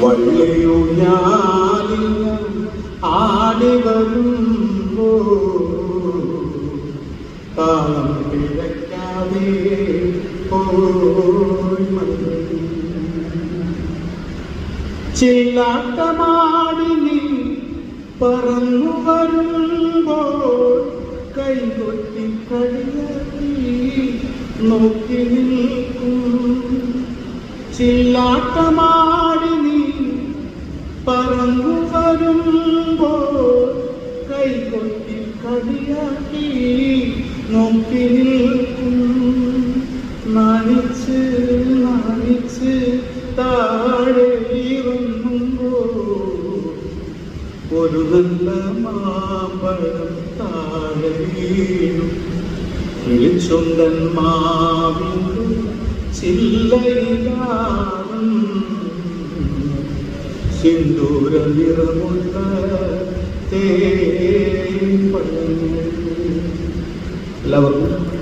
വള്ളിയൂഞ്ഞാലിൽ ആടി വരുമ്പോ താളം പിഴയ്ക്കാതെ പോയി ചില്ലാട്ടമാടി നീ പറന്നു വരുമ്പോൾ കൈകൊട്ടി കളിയാക്കി നോക്കി നിൽക്കും ചില്ലാട്ടമാടി നീ പറന്നു വരുമ്പോൾ കൈകൊട്ടി കളിയാക്കി നോക്കി നിൽക്കും നാണിച്ച് നാണിച്ച് താഴെ ഒരു നല്ല മാമ്പഴം താഴെ വീണു വിളിച്ചുണ്ടൻ മാവിൻ്റെ ചില്ലയിലാടും സിന്ദൂര നിറമുള്ള തേൻ പഴങ്ങൾ. എല്ലാവർക്കും